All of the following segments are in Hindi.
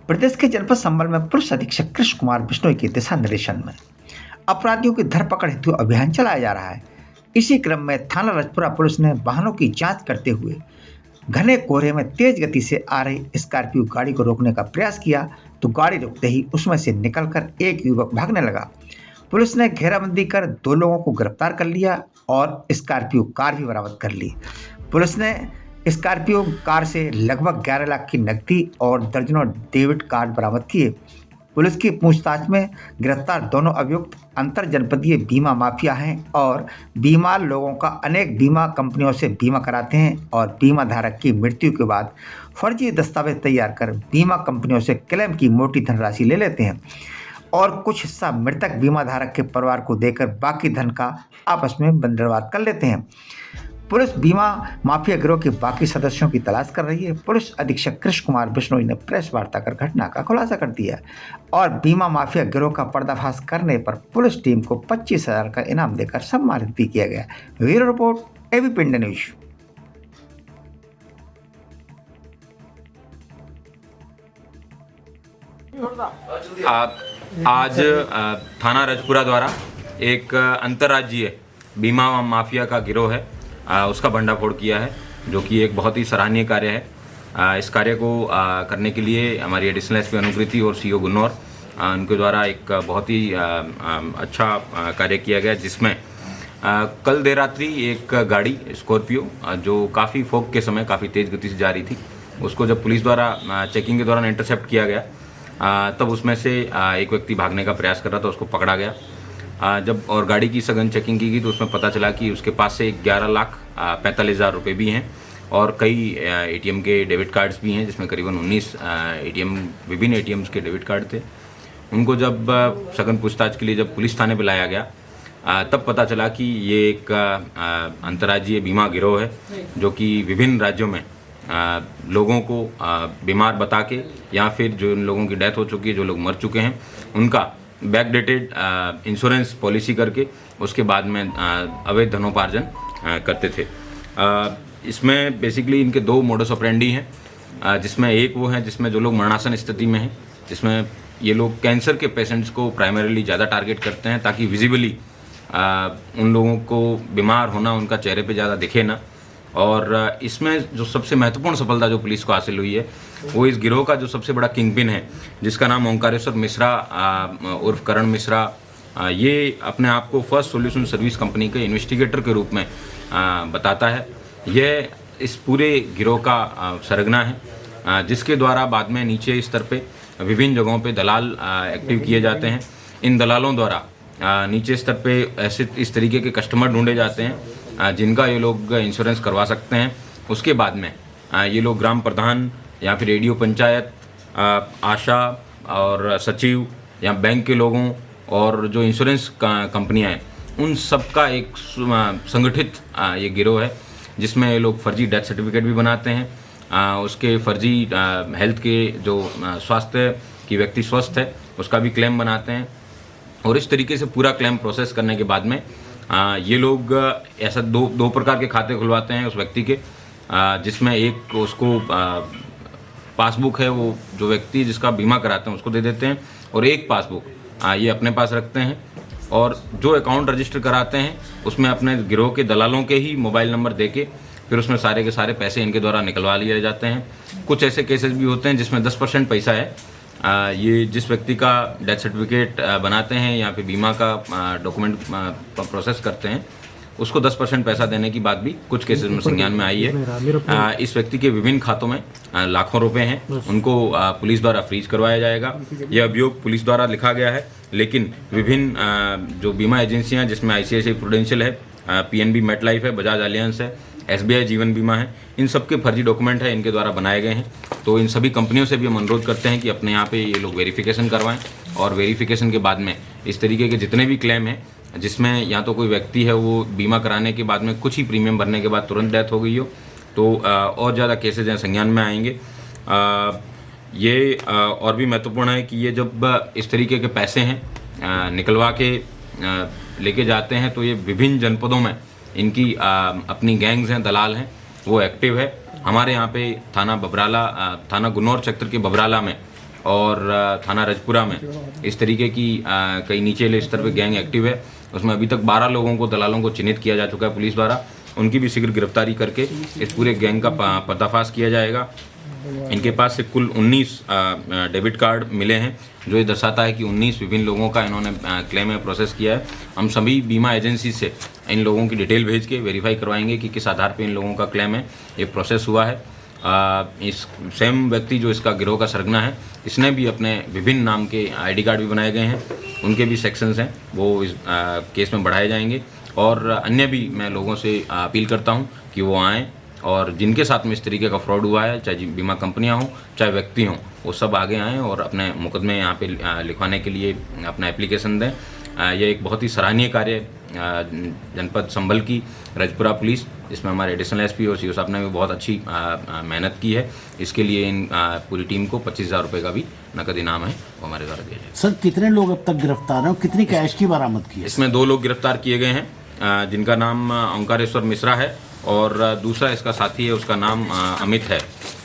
प्रदेश के जनपद संभल में पुलिस अधीक्षक कृष्ण कुमार बिश्नोई के दिशा निर्देशन में अपराधियों की धरपकड़ हेतु अभियान चलाया जा रहा है। इसी क्रम में थाना रजपुरा पुलिस ने वाहनों की जांच करते हुए घने कोहरे में तेज गति से आ रही स्कॉर्पियो गाड़ी को रोकने का प्रयास किया तो गाड़ी रुकते ही उसमें से निकलकर एक युवक भागने लगा। पुलिस ने घेराबंदी कर 2 लोगों को गिरफ्तार कर लिया और स्कॉर्पियो कार भी बरामद कर ली। पुलिस ने स्कॉर्पियो कार से लगभग 11 लाख की नकदी और दर्जनों डेबिट कार्ड बरामद किए। पुलिस की पूछताछ में गिरफ्तार दोनों अभियुक्त अंतर जनपदीय बीमा माफिया हैं और बीमार लोगों का अनेक बीमा कंपनियों से बीमा कराते हैं और बीमा धारक की मृत्यु के बाद फर्जी दस्तावेज तैयार कर बीमा कंपनियों से क्लेम की मोटी धनराशि ले लेते हैं और कुछ हिस्सा मृतक बीमा धारक के परिवार को देकर बाकी धन का आपस में बंटवारा कर लेते हैं। पुलिस बीमा माफिया गिरोह के बाकी सदस्यों की तलाश कर रही है। पुलिस अधीक्षक कृष्ण कुमार बिश्नोई ने प्रेस वार्ता कर घटना का खुलासा कर दिया और बीमा माफिया गिरोह का पर्दाफाश करने पर पुलिस टीम को 25,000 का इनाम देकर सम्मानित भी किया गया। Bureau report ABP India news. आज थाना रजपुरा द्वारा एक अंतर्राज्यीय बीमा माफिया का गिरोह है, उसका भंडाफोड़ किया है, जो कि एक बहुत ही सराहनीय कार्य है। इस कार्य को करने के लिए हमारी एडिशनल एसपी अनुकृति और सीओ गुन्नौर उनके द्वारा एक बहुत ही अच्छा कार्य किया गया, जिसमें कल देर रात्रि एक गाड़ी स्कॉर्पियो जो काफ़ी फोक के समय काफ़ी तेज़ गति से जा रही थी, उसको जब पुलिस द्वारा चेकिंग के दौरान इंटरसेप्ट किया गया तब उसमें से एक व्यक्ति भागने का प्रयास कर रहा था, उसको पकड़ा गया। जब और गाड़ी की सघन चेकिंग की गई तो उसमें पता चला कि उसके पास से 11,45,000 रुपये भी हैं और कई एटीएम के डेबिट कार्ड्स भी हैं, जिसमें करीबन 19 विभिन्न एटीएम्स के डेबिट कार्ड थे। उनको जब सघन पूछताछ के लिए जब पुलिस थाने पर लाया गया तब पता चला कि ये एक अंतर्राज्यीय बीमा गिरोह है, जो कि विभिन्न राज्यों में लोगों को बीमार बता के या फिर जो लोगों की डेथ हो चुकी है, जो लोग मर चुके हैं, उनका बैकडेटेड इंश्योरेंस पॉलिसी करके उसके बाद में अवैध धनोपार्जन करते थे। इसमें बेसिकली इनके 2 मोडस ऑपरेंडी हैं, जिसमें एक वो है जिसमें जो लोग मरणासन स्थिति में हैं, जिसमें ये लोग कैंसर के पेशेंट्स को प्राइमरीली ज़्यादा टारगेट करते हैं ताकि विजिबली उन लोगों को बीमार होना उनका चेहरे पे ज़्यादा दिखे ना। और इसमें जो सबसे महत्वपूर्ण सफलता जो पुलिस को हासिल हुई है वो इस गिरोह का जो सबसे बड़ा किंगपिन है, जिसका नाम ओंकारेश्वर मिश्रा उर्फ करण मिश्रा, ये अपने आप को फर्स्ट सॉल्यूशन सर्विस कंपनी के इन्वेस्टिगेटर के रूप में बताता है। यह इस पूरे गिरोह का सरगना है, जिसके द्वारा बाद में नीचे स्तर पे विभिन्न जगहों पे दलाल एक्टिव किए जाते हैं। इन दलालों द्वारा नीचे स्तर पे ऐसे इस तरीके के कस्टमर ढूंढे जाते हैं जिनका ये लोग इंश्योरेंस करवा सकते हैं। उसके बाद में ये लोग ग्राम प्रधान या फिर रेडियो पंचायत, आशा और सचिव या बैंक के लोगों और जो इंश्योरेंस कंपनियां हैं, उन सब का एक संगठित ये गिरोह है, जिसमें ये लोग फर्जी डेथ सर्टिफिकेट भी बनाते हैं, उसके फर्जी हेल्थ के जो स्वास्थ्य की व्यक्ति स्वस्थ है उसका भी क्लेम बनाते हैं। और इस तरीके से पूरा क्लेम प्रोसेस करने के बाद में ये लोग ऐसा दो प्रकार के खाते खुलवाते हैं उस व्यक्ति के, जिसमें एक उसको पासबुक है, वो जो व्यक्ति जिसका बीमा कराते हैं उसको दे देते हैं, और एक पासबुक ये अपने पास रखते हैं। और जो अकाउंट रजिस्टर कराते हैं उसमें अपने गिरोह के दलालों के ही मोबाइल नंबर देके फिर उसमें सारे के सारे पैसे इनके द्वारा निकलवा लिए जाते हैं। कुछ ऐसे केसेस भी होते हैं जिसमें 10% पैसा है, ये जिस व्यक्ति का डेथ सर्टिफिकेट बनाते हैं या फिर बीमा का डॉक्यूमेंट प्रोसेस करते हैं उसको 10% पैसा देने की बात भी कुछ केसेस में संज्ञान में आई है। इस व्यक्ति के विभिन्न खातों में लाखों रुपए हैं, उनको पुलिस द्वारा फ्रीज करवाया जाएगा। यह अभियोग पुलिस द्वारा लिखा गया है, लेकिन विभिन्न जो बीमा एजेंसियां हैं, जिसमें ICICI प्रूडेंशियल है, PNB मेटलाइफ है, बजाज अलियांस है, SBI जीवन बीमा है, इन सब के फर्जी डॉक्यूमेंट है इनके द्वारा बनाए गए हैं। तो इन सभी कंपनियों से भी हम अनुरोध करते हैं कि अपने यहाँ पे ये लोग वेरिफिकेशन करवाएं, और वेरिफिकेशन के बाद में इस तरीके के जितने भी क्लेम हैं, जिसमें या तो कोई व्यक्ति है वो बीमा कराने के बाद में कुछ ही प्रीमियम भरने के बाद तुरंत डेथ हो गई हो, तो और ज़्यादा केसेज हैं संज्ञान में आएंगे। ये और भी महत्वपूर्ण है कि ये जब इस तरीके के पैसे हैं निकलवा के लेके जाते हैं, तो ये विभिन्न जनपदों में इनकी अपनी गैंग्स हैं, दलाल हैं, वो एक्टिव है। हमारे यहाँ पे थाना गुन्नौर क्षेत्र के बबराला में और थाना रजपुरा में इस तरीके की कई निचले स्तर पे गैंग एक्टिव है। उसमें अभी तक 12 लोगों को, दलालों को चिन्हित किया जा चुका है पुलिस द्वारा। उनकी भी शीघ्र गिरफ्तारी करके इस पूरे गैंग का पर्दाफाश किया जाएगा। इनके पास से कुल 19 डेबिट कार्ड मिले हैं, जो ये दर्शाता है कि 19 विभिन्न लोगों का इन्होंने क्लेम में प्रोसेस किया है। हम सभी बीमा एजेंसी से इन लोगों की डिटेल भेज के वेरीफाई करवाएंगे कि किस आधार पे इन लोगों का क्लेम है, ये प्रोसेस हुआ है। इस सेम व्यक्ति जो इसका गिरोह का सरगना है, इसने भी अपने विभिन्न नाम के आईडी कार्ड भी बनाए गए हैं, उनके भी सेक्शंस हैं, वो इस केस में बढ़ाए जाएंगे। और अन्य भी मैं लोगों से अपील करता हूं कि वो आएँ और जिनके साथ में इस तरीके का फ्रॉड हुआ है, चाहे बीमा कंपनियां हों चाहे व्यक्ति हों, वो सब आगे आएँ और अपने मुकदमे यहाँ पे लिखवाने के लिए अपना एप्लीकेशन दें। यह एक बहुत ही सराहनीय कार्य है जनपद संभल की रजपुरा पुलिस, इसमें हमारे एडिशनल एसपी और सीओ साहब ने भी बहुत अच्छी मेहनत की है। इसके लिए इन पूरी टीम को 25,000 रुपये का भी नकद इनाम है, वो हमारे द्वारा दिया जाएगा। सर, कितने लोग अब तक गिरफ्तार हैं और कितनी कैश की बरामद की है? इसमें 2 लोग गिरफ्तार किए गए हैं, जिनका नाम ओंकारेश्वर मिश्रा है और दूसरा इसका साथी है, उसका नाम अमित है।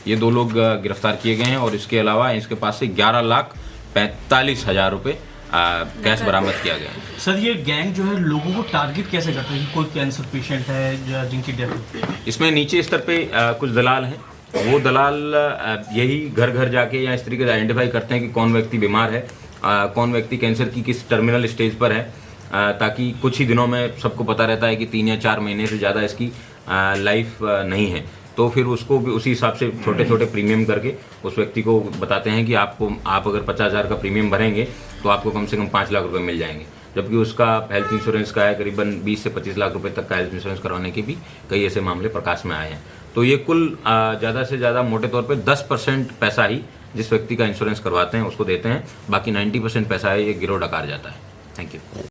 ये 2 लोग गिरफ्तार किए गए हैं और इसके अलावा इसके पास से 11,45,000 रुपये कैश बरामद किया गया है। सर, ये गैंग जो है लोगों को टारगेट कैसे करता है? कोई कैंसर पेशेंट है या जिनकी डेथ होती है? इसमें नीचे स्तर पे कुछ दलाल हैं, वो दलाल यही घर घर जाके या इस तरीके से आइडेंटिफाई करते हैं कि कौन व्यक्ति बीमार है, कौन व्यक्ति कैंसर की किस टर्मिनल स्टेज पर है, ताकि कुछ ही दिनों में सबको पता रहता है कि 3 या 4 महीने से ज़्यादा इसकी लाइफ नहीं है। तो फिर उसको भी उसी हिसाब से छोटे छोटे प्रीमियम करके उस व्यक्ति को बताते हैं कि आप अगर 50,000 का प्रीमियम भरेंगे तो आपको कम से कम 5 लाख रुपए मिल जाएंगे, जबकि उसका हेल्थ इंश्योरेंस का है करीबन 20 से 25 लाख रुपए तक का हेल्थ इंश्योरेंस करवाने के भी कई ऐसे मामले प्रकाश में आए हैं। तो ये कुल ज़्यादा से ज़्यादा मोटे तौर पे 10% पैसा ही जिस व्यक्ति का इंश्योरेंस करवाते हैं उसको देते हैं, बाकी 90% पैसा है ये गिरोह डकार जाता है। Thank you.